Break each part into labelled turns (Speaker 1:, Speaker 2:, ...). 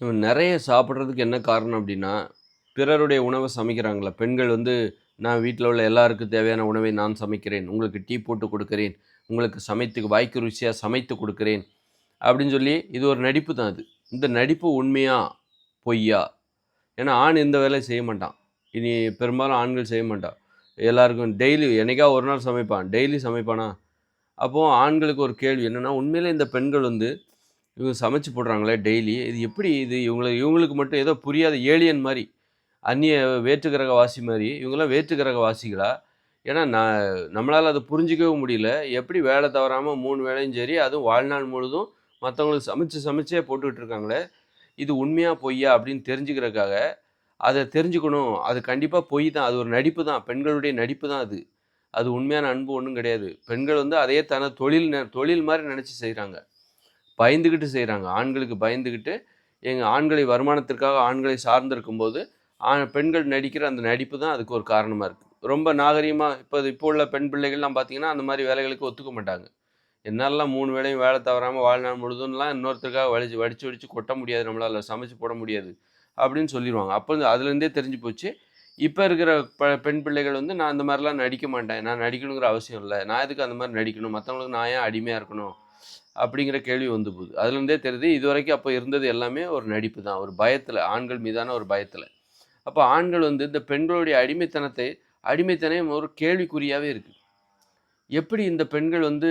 Speaker 1: இவன் நெறைய சாப்பிடுறதுக்கு என்ன காரணம் அப்டின்னா, பிறருடைய உணவ சமைக்கிறாங்கல்ல. பெண்கள் வந்து, "நான் வீட்ல உள்ள எல்லாருக்கும் தேவையான உணவை நான் சமைக்கிறேன். உங்களுக்கு டீ போட்டு குடுக்கிறேன். உங்களுக்கு சமைத்து வாய்க்கு ருசியா சமைத்து குடுக்கிறேன்." அப்டின்னு சொல்லி இது ஒரு நடிப்பு தான் அது. இந்த நடிப்பு உண்மையா? பொய்யா? ஏன்னா, ஆண் எந்த வேலையும் செய்ய மாட்டான். இனி பெரும்பாலும் ஆண்கள் செய்ய மாட்டான். எல்லாருக்கும் டெய்லி என்னைக்காவது ஒரு நாள் சமைப்பான். டெய்லி சமைப்பானா? அப்போ ஆண்களுக்கு ஒரு கேள்வி என்னன்னா, உண்மையிலே இந்த பெண்கள் வந்து இவங்க சமைச்சு போடுறாங்களே டெய்லி, இது எப்படி இது இவங்களுக்கு மட்டும் ஏதோ புரியாத ஏலியன் மாரி, அந்நிய வேற்று கிரகவாசி மாரி, இவங்கலாம் வேற்று கிரகவாசிகளா? ஏன்னா நம்மளால அத புரிஞ்சுக்கவே முடியல. எப்படி வேலை தவறாம 3 வேளையும் சரி, அதுவும் வாழ்நாள் முழுதும் மத்தவங்களுக்கு சமைச்சு சமைச்சே போட்டுட்டு இருக்காங்களே, இது உண்மையா பொய்யா அப்படின்னு தெரிஞ்சுக்கிறதுக்காக, அத தெரிஞ்சுக்கணும். அது கண்டிப்பா பொய் தான். அது ஒரு நடிப்பு தான். பெண்களுடைய நடிப்பு தான் அது. அது உண்மையான அன்பு ஒண்ணும் கிடையாது. பெண்கள் வந்து அதையே தனது தொழில் மாரி நெனச்சு செய்றாங்க. பயந்துகிட்டு செய்றாங்க. ஆண்களுக்கு பயந்துகிட்டு, எங்க ஆண்களை வருமானத்திற்காக ஆண்களை சார்ந்து இருக்கும்போது, பெண்கள் நடிக்கிற அந்த நடிப்பு தான் அதுக்கு ஒரு காரணமா இருக்கு. ரொம்ப நாகரீகமா இப்போ உள்ள பெண் பிள்ளைகள்லாம் பார்த்தீங்கன்னா, அந்த மாரி வேலைகளுக்கு ஒத்துக்க மாட்டாங்க. என்னாலலாம் 3 வேளையும் வேலை தவறாம வாழ்நாள் முழுதும்லாம் இன்னொருத்தருக்காக வடிச்சு வடிச்சு கொட்ட முடியாது நம்மளால. சமைச்சு போட முடியாது. அப்படின்னு சொல்லிருவாங்க. அப்ப அதுலேருந்தே தெரிஞ்சு போச்சு. இப்ப இருக்கிற பெண் பிள்ளைகள் வந்து, நான் அந்த மாரிலாம் நடிக்க மாட்டேன். நான் நடிக்கணுங்கிற அவசியம் இல்ல. நான் எதுக்கு அந்த மாரி நடிக்கணும்? மத்தவங்களுக்கு நான் ஏன் அடிமையா இருக்கணும்? அப்படிங்கிற கேள்வி வந்து போகுது. அதுலேருந்தே தெரியுது, இதுவரைக்கும் அப்ப இருந்தது எல்லாமே ஒரு நடிப்பு தான். ஒரு பயத்துல, ஆண்கள் மீதான ஒரு பயத்துல. அப்ப ஆண்கள் வந்து இந்த பெண்களுடைய அடிமைத்தனம் ஒரு கேள்விக்குறியாவே இருக்கு. எப்படி இந்த பெண்கள் வந்து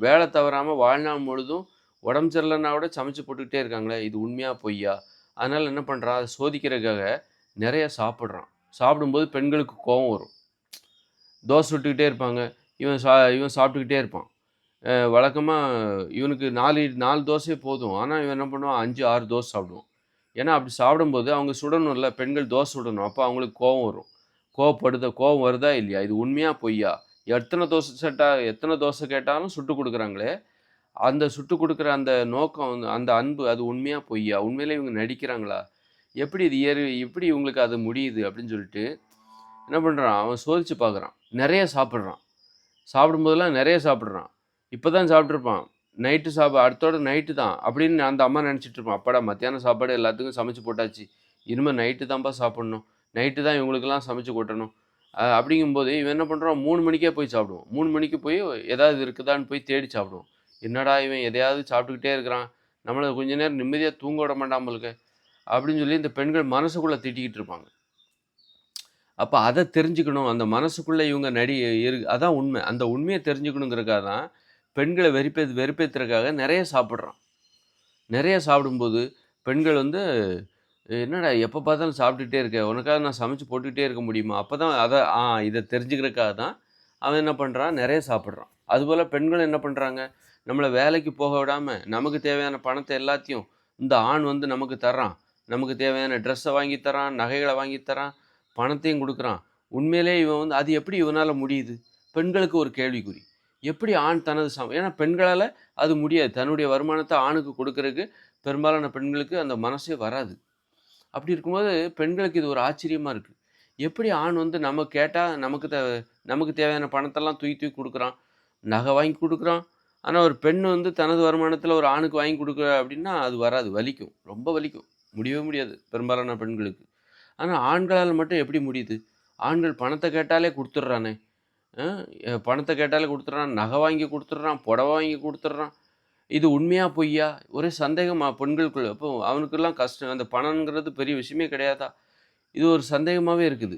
Speaker 1: வேலை தவறாம வாழ்நாள் முழுதும் உடம்பு சரியில்லன்னா கூட சமைச்சு போட்டுக்கிட்டே இருக்காங்களே, இது உண்மையா? பொய்யா? அதனால என்ன பண்றான், அத சோதிக்கிறதுக்காக நெறைய சாப்பிடுறான். சாப்பிடும்போது பெண்களுக்கு கோவம் வரும். தோசை சுட்டுக்கிட்டே இருப்பாங்க. இவன் சாப்பிட்டுக்கிட்டே இருப்பான். வழக்கமா இவனுக்கு 4 தோசையே போதும். ஆனா, இவன் என்ன பண்ணுவான் 5, 6 தோசை சாப்பிடுவான். ஏன்னா, அப்படி சாப்பிடும்போது அவங்க சுடணும்ல, பெண்கள் தோசை சுடணும். அப்ப அவங்களுக்கு கோவம் வரும். கோவம் வருதா இல்லையா? இது உண்மையா? பொய்யா? எத்தன தோசை கேட்டாலும் சுட்டுக் குடுக்குறாங்களே, அந்த சுட்டுக் குடுக்குற அந்த நோக்கம் அந்த அன்பு அது உண்மையா? பொய்யா? உண்மையிலே இவங்க நடிக்கிறாங்களா? எப்படி இவங்களுக்கு அது முடியுது? அப்படின்னு சொல்லிட்டு என்ன பண்றான், அவன் சோதிச்சு பார்க்குறான். நெறைய சாப்பிடுறான். சாப்பிடும்போதெல்லாம் நெறைய சாப்பிடுறான். இப்ப தான் சாப்பிட்டுருப்பான். அடுத்தோட நைட்டு தான் அப்படின்னு அந்த அம்மா நெனச்சுட்டு இருப்பான். அப்பாடா மத்தியானம் சாப்பாடு எல்லாத்துக்கும் சமைச்சு போட்டாச்சு. இனிமே நைட்டு தான்ப்பா சாப்பிடணும். நைட்டு தான் இவங்களுக்கெல்லாம் சமைச்சு கொட்டணும். அப்படிங்கும்போது இவன் என்ன பண்றான் 3 மணிக்கே போய் சாப்பிடுவான். 3 மணிக்கு போய் ஏதாவது இருக்குதான்னு போய் தேடி சாப்பிடுவான். என்னடா இவன் எதையாவது சாப்பிட்டுக்கிட்டே இருக்கிறான். நம்மள கொஞ்ச நேரம் நிம்மதியா தூங்க விட மாட்டான் போலருக்கு. அப்படின்னு சொல்லி இந்த பெண்கள் மனசுக்குள்ள திட்டிக்கிட்டு இருப்பாங்க. அப்ப அத தெரிஞ்சுக்கணும். அந்த மனசுக்குள்ள இவங்க அதான் உண்மை. அந்த உண்மைய தெரிஞ்சுக்கணுங்கிறதுக்காக தான், பெண்கள வெறுப்பேத்துறதுக்காக நெறைய சாப்பிடுறான். நெறைய சாப்பிடும்போது, பெண்கள் வந்து "என்னடா எப்ப பார்த்தாலும் சாப்பிட்டுட்டே இருக்க. உனக்காக நான் சமைச்சு போட்டுக்கிட்டே இருக்க முடியுமா?" அப்பதான் இத தெரிஞ்சுக்கிறதுக்காக தான், அவன் என்ன பண்றான், நெறைய சாப்பிடுறான். அதுபோல பெண்களும் என்ன பண்றாங்க, நம்மள வேலைக்கு போக விடாம, நமக்கு தேவையான பணத்த எல்லாத்தையும் இந்த ஆண் வந்து நமக்கு தர்றான். நமக்கு தேவையான ட்ரெஸ்ஸ வாங்கி தர்றான், நகைகள வாங்கி தர்றான், பணத்தையும் குடுக்குறான். உண்மையிலேயே இவன் வந்து அது எப்படி இவனால முடியுது? பெண்களுக்கு ஒரு கேள்விக்குறி. எப்படி ஆண் தனது ஏன்னா பெண்களால அது முடியாது. தன்னுடைய வருமானத்த ஆணுக்கு குடுக்குறதுக்கு பெரும்பாலான பெண்களுக்கு அந்த மனசே வராது. அப்படி இருக்கும்போது, பெண்களுக்கு இது ஒரு ஆச்சரியமா இருக்கு. எப்படி ஆண் வந்து நம்ம கேட்டா நமக்கு தேவையான பணத்தெல்லாம் தூக்கி தூக்கி குடுக்குறான். நகை வாங்கி குடுக்குறான். ஆனா, ஒரு பெண் வந்து தனது வருமானத்தில ஒரு ஆணுக்கு வாங்கி குடுக்குறா அப்படின்னா, அது வராது. வலிக்கும். ரொம்ப வலிக்கும். முடியவே முடியாது. பெரும்பாலான பெண்களுக்கு. ஆனா, ஆண்களால மட்டும் எப்படி முடியுது? ஆண்கள் பணத்த கேட்டாலே குடுத்துடுறானே! அ பணத்த கேட்டாலே குடுத்துடுறான். நகை வாங்கி குடுத்துடுறான். புடவ வாங்கி குடுத்துடுறான். இது உண்மையா? பொய்யா? ஒரே சந்தேகமா பெண்களுக்குள்ள. அப்போ அவனுக்கெல்லாம் கஷ்டம். அந்த பணம்ங்கிறது பெரிய விஷயமே கிடையாதா? இது ஒரு சந்தேகமாவே இருக்குது.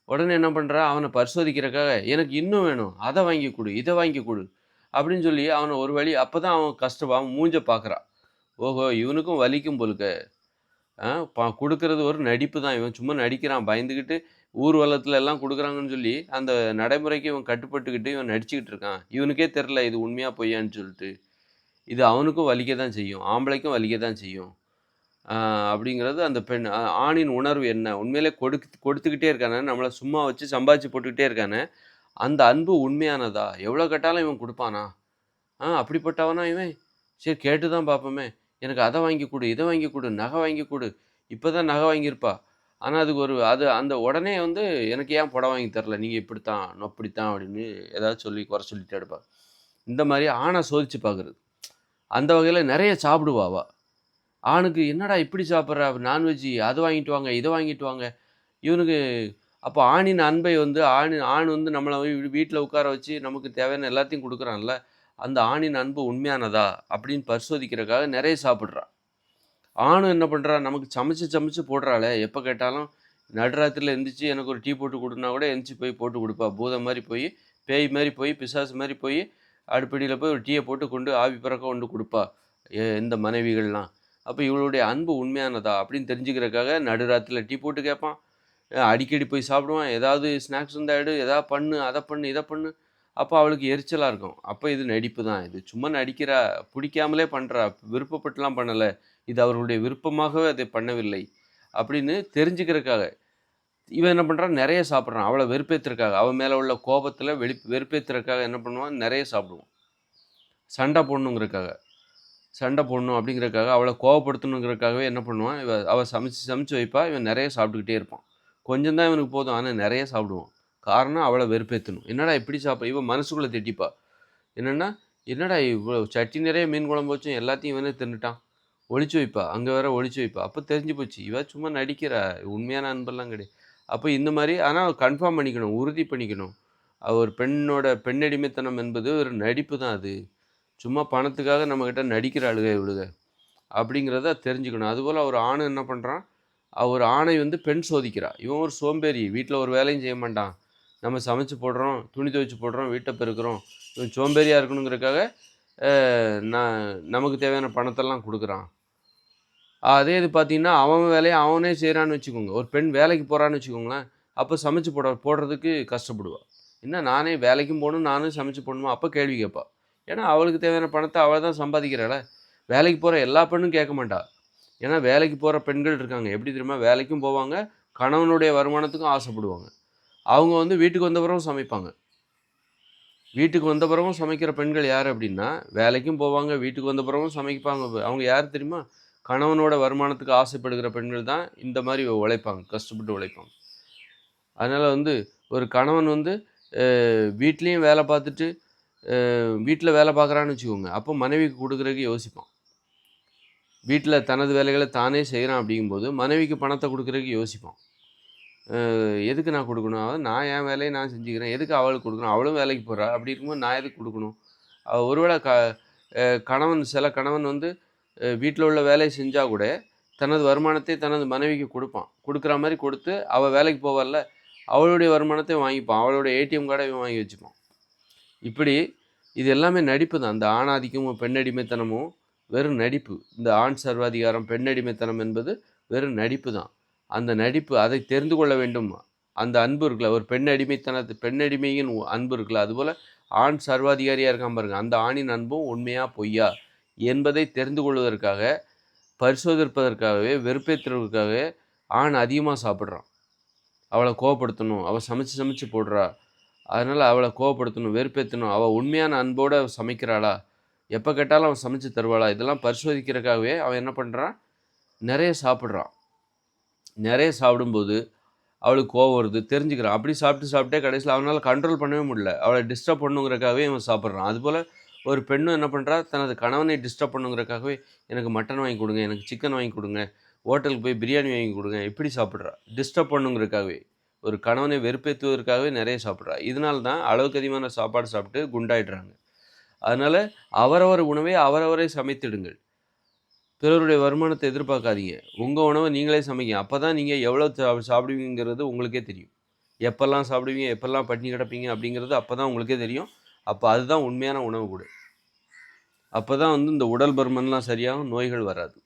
Speaker 1: உடனே என்ன பண்றா, அவன பரிசோதிக்கிறதுக்காக, "எனக்கு இன்னும் வேணும். அத வாங்கி குடு, இத வாங்கி குடு." அப்படின்னு சொல்லி அவன ஒரு வழி அப்பதான் அவன் மூஞ்ச பார்க்குறான். ஓஹோ! இவனுக்கும் வலிக்கும் போலுக்க. ஆ குடுக்குறது ஒரு நடிப்பு தான். இவன் சும்மா நடிக்கிறான். பயந்துகிட்டு ஊர்வலத்துல எல்லாம் குடுக்குறாங்கன்னு சொல்லி, அந்த நடைமுறைக்கு இவன் கட்டுப்பட்டுக்கிட்டு இவன் நடிச்சுக்கிட்டு இருக்கான். இவனுக்கே தெரியல இது உண்மையா பொய்யான்னு சொல்லிட்டு. இது அவனுக்கும் வலிக்க தான் செய்யும். ஆம்பளைக்கும் வலிக்க தான் செய்யும். ஆ அப்படிங்கிறது அந்த பெண் ஆணின் உணர்வு என்ன? உண்மையிலே கொடுத்துக்கிட்டே இருக்கானே, நம்மள சும்மா வச்சு சம்பாதிச்சு போட்டுக்கிட்டே இருக்கானே, அந்த அன்பு உண்மையானதா? எவ்வளோ கேட்டாலும் இவன் குடுப்பானா? அப்படிப்பட்டவனா இவன்? சரி கேட்டு தான் பார்ப்போமே! எனக்கு அத வாங்கி குடு, இத வாங்கி குடு, நகை வாங்கி குடு. இப்ப தான் நகை வாங்கியிருப்பா. ஆனா அதுக்கு ஒரு அது அந்த உடனே வந்து எனக்கு ஏன் புடவ வாங்கி தரல? நீங்க இப்படித்தான், அப்படித்தான் அப்படின்னு ஏதாவது சொல்லி குறை சொல்லிட்டே இருப்பா. இந்த மாரி ஆண சோதிச்சு பார்க்குறது. அந்த வகையில நெறைய சாப்பிடுவா அவ. ஆணுக்கு என்னடா இப்படி சாப்பிட்ற நான்வெஜ்ஜு அதை வாங்கிட்டு வாங்க, இதை வாங்கிட்டு வாங்க. இவனுக்கு அப்போ ஆணின் அன்பை வந்து ஆண் வந்து நம்மள வீட்ல உட்கார வச்சு நமக்கு தேவையான எல்லாத்தையும் குடுக்குறான்ல. அந்த ஆணின் அன்பு உண்மையானதா? அப்படின்னு பரிசோதிக்கிறதுக்காக நெறைய சாப்பிடுறான். ஆணும் என்ன பண்றான், நமக்கு சமைச்சு சமைச்சு போடுறாளே, எப்ப கேட்டாலும் நடுராத்திரில எந்திரிச்சு எனக்கு ஒரு டீ போட்டு குடுன்னா கூட எந்திரிச்சு போய் போட்டு குடுப்பா. பூதம் மாரி போய், பேய் மாரி போய், பிசாசு மாரி போய், அடுப்படியில போய் ஒரு டீய போட்டு கொண்டு ஆவி பறக்க கொண்டு குடுப்பா. இந்த மனைவிகள்லாம். அப்ப இவளுடைய அன்பு உண்மையானதா? அப்படின்னு தெரிஞ்சுக்கிறதுக்காக நடுராத்திரில டீ போட்டு கேட்பான். அடிக்கடி போய் சாப்பிடுவான். ஏதாவது ஸ்நாக்ஸ் இருந்தா எடு, எதா பண்ணு, அத பண்ணு, இத பண்ணு. அப்ப அவளுக்கு எரிச்சலா இருக்கும். அப்ப இது நடிப்பு தான். இது சும்மா நடிக்கிறா, புடிக்காமலே பண்றா, விருப்பப்பட்டுலாம் பண்ணல. இது அவர்களுடைய விருப்பமாகவே அதை பண்ணவில்லை. அப்படின்னு தெரிஞ்சுக்கிறதுக்காக. இவன் என்ன பண்றான், நெறைய சாப்பிடுறான். அவள வெறுப்பேத்துறதுக்காக. அவ மேல உள்ள கோபத்துல வெறுப்பேத்துறதுக்காக என்ன பண்ணுவான், நெறைய சாப்பிடுவான். சண்டை போடணுங்கிறதுக்காக. சண்டை போடணும் அப்படிங்கிறதுக்காக, அவள கோவப்படுத்தணுங்கிறதுக்காகவே என்ன பண்ணுவான், அவ சமைச்சு சமைச்சு வைப்பா. இவன் நெறைய சாப்பிட்டுக்கிட்டே இருப்பான். கொஞ்சம் தான் இவனுக்கு போதும். ஆனா நெறைய சாப்பிடுவான். காரணம் அவள வெறுப்பேத்தணும். என்னடா இப்படி இவன் மனசுக்குள்ள திட்டிப்பா. என்னன்னா, என்னடா இவ்ளோ சட்டி நெறைய மீன் குழம்பு வச்சும் எல்லாத்தையும் இவனே தின்னுட்டான். ஒளிச்சு வைப்பா. அங்க வேற ஒளிச்சு வைப்பா. அப்ப தெரிஞ்சு போச்சு. இவ சும்மா நடிக்கிறா. உண்மையான அன்பெல்லாம் கிடையாது. அப்ப இந்த மாரி ஆனா கன்ஃபார்ம் பண்ணிக்கணும். உறுதி பண்ணிக்கணும். ஒரு பெண்ணடிமைத்தனம் என்பது ஒரு நடிப்பு தான் அது. சும்மா பணத்துக்காக நம்மகிட்ட நடிக்கிற ஆளுக இவளுக. அப்படிங்கிறத தெரிஞ்சுக்கணும். அதுபோல ஒரு ஆண் என்ன பண்றான், ஒரு ஆணை வந்து பெண் சோதிக்கிறா. இவன் ஒரு சோம்பேறி. வீட்ல ஒரு வேலையும் செய்ய மாட்டான். நம்ம சமைச்சு போடுறோம், துணி துவைச்சு போடுறோம், வீட்ட பெருக்குறோம். இவன் சோம்பேறியா இருக்கணுங்கிறதுக்காக, அ நான் நமக்கு தேவையான பணத்தெல்லாம் குடுக்குறான். அதே இது பார்த்தீங்கன்னா, அவன் வேலைய அவனே செய்றான்னு வச்சுக்கோங்க. ஒரு பெண் வேலைக்கு போறான்னு வச்சுக்கோங்களேன், அப்ப சமைச்சு போடுறதுக்கு கஷ்டப்படுவா. என்ன நானே வேலைக்கும் போணும், நானும் சமைச்சு போடணுமா? அப்ப கேள்வி கேட்பா. ஏன்னா, அவளுக்கு தேவையான பணத்த அவ தான் சம்பாதிக்கிறாள. வேலைக்கு போற எல்லா பெண்ணும் கேட்க மாட்டா. ஏன்னா, வேலைக்கு போற பெண்கள் இருக்காங்க. எப்படி தெரியுமா? வேலைக்கும் போவாங்க, கணவனுடைய வருமானத்துக்கும் ஆசைப்படுவாங்க. அவங்க வந்து வீட்டுக்கு வந்த பிறகும் சமைப்பாங்க. வீட்டுக்கு வந்த பிறகும் சமைக்கிற பெண்கள் யார் அப்படின்னா, வேலைக்கும் போவாங்க, வீட்டுக்கு வந்த பிறகும் சமைப்பாங்க. அவங்க யார் தெரியுமா? கணவனோட வருமானத்துக்கு ஆசைப்படுகிற பெண்கள் தான் இந்த மாரி உழைப்பாங்க. கஷ்டப்பட்டு உழைப்பாங்க. அதனால வந்து ஒரு கணவன் வந்து வீட்லயும் வேலை பார்த்துட்டு, வீட்ல வேலை பார்க்குறான்னு வச்சுக்கோங்க. அப்போ மனைவிக்கு குடுக்குறதுக்கு யோசிப்பான். வீட்ல தனது வேலைகள தானே செய்றான் அப்படிங்கும்போது, மனைவிக்கு பணத்த குடுக்குறதுக்கு யோசிப்பான். எதுக்கு நான் குடுக்கணும்? நான் என் வேலைய நான் செஞ்சுக்கிறேன். எதுக்கு அவளுக்கு குடுக்கணும்? அவளும் வேலைக்கு போறா. அப்படி இருக்கும்போது நான் எதுக்கு குடுக்கணும்? ஒருவேள சில கணவன் வந்து வீட்ல உள்ள வேலைய செஞ்சா கூட, தனது வருமானத்தை தனது மனைவிக்கு குடுப்பான். குடுக்குற மாரி குடுத்து, அவ வேலைக்கு போவால்ல, அவளுடைய வருமானத்தை வாங்கிப்பான். அவளுடைய ஏடிஎம் கார்ட இவன் வாங்கி வச்சுப்பான். இப்படி இது எல்லாமே நடிப்பு தான். இந்த ஆணாதிக்கமும், பெண்ணடிமைத்தனமும் வெறும் நடிப்பு. இந்த ஆண் சர்வாதிகாரம், பெண்ணடிமைத்தனம் என்பது வெறும் நடிப்பு தான். அந்த நடிப்பு அதை தெரிந்து கொள்ள வேண்டும். அந்த அன்பு இருக்குல்ல, ஒரு பெண்ணடிமையின் அன்பு இருக்குல்ல, அதுபோல ஆண் சர்வாதிகாரியா இருக்கான் பாருங்க, அந்த ஆணின் அன்பும் உண்மையா, பொய்யா என்பதை தெரிந்து கொள்வதற்காக, பரிசோதிப்பதற்காகவே, வெறுப்பேத்துறதுக்காகவே ஆண் அதிகமா சாப்பிடுறான். அவள கோவப்படுத்தணும். அவ சமைச்சு சமைச்சு போடுறா. அதனால அவள கோவப்படுத்தணும், வெறுப்பேத்தணும். அவ உண்மையான அன்போட சமைக்கிறாளா? எப்ப கேட்டாலும் அவ சமைச்சு தருவாளா? இதெல்லாம் பரிசோதிக்கிறதுக்காகவே அவன் என்ன பண்றான்? நெறைய சாப்பிடுறான். நெறைய சாப்பிடும்போது அவளுக்கு கோவம் வருது. தெரிஞ்சுக்கிறான். அப்படி சாப்பிட்டு சாப்பிட்டே கடைசியில அவனால கண்ட்ரோல் பண்ணவே முடியல. அவள டிஸ்டர்ப் பண்ணணுங்கிறதுக்காகவே இவன் சாப்பிடுறான். அதுபோல ஒரு பெண்ணும் என்ன பண்றா? தனது கணவனை டிஸ்டர்ப் பண்ணணுங்கிறதுக்காகவே எனக்கு மட்டன் வாங்கி குடுங்க, எனக்கு சிக்கன் வாங்கி குடுங்க, ஹோட்டலுக்கு போய் பிரியாணி வாங்கி குடுங்க, இப்படி சாப்பிடுறா. டிஸ்டர்ப் பண்ணணுங்கிறதுக்காகவே. ஒரு கணவனை வெறுப்பேத்துவதற்காகவே நெறைய சாப்பிடுறா. இதனால தான் அளவுக்கு அதிகமான சாப்பாடு சாப்பிட்டு குண்டாயிடுறாங்க. அதனால அவரவர் உணவை அவரவரே சமைத்திடுங்கள். பிறருடைய வருமானத்த எதிர்பார்க்காதீங்க. உங்க உணவ நீங்களே சமைங்க. அப்பதான் நீங்க எவ்வளோ சாப்பிடுவீங்கங்கிறது உங்களுக்கே தெரியும். எப்பல்லாம் சாப்பிடுவீங்க, எப்பல்லாம் பட்டினி கிடப்பீங்க அப்படிங்கிறது அப்பதான் உங்களுக்கே தெரியும். அப்ப அதுதான் உண்மையான உணவு கூட. அப்பதான் வந்து இந்த உடல் பருமன்லாம் சரியாகும், நோய்கள் வராது.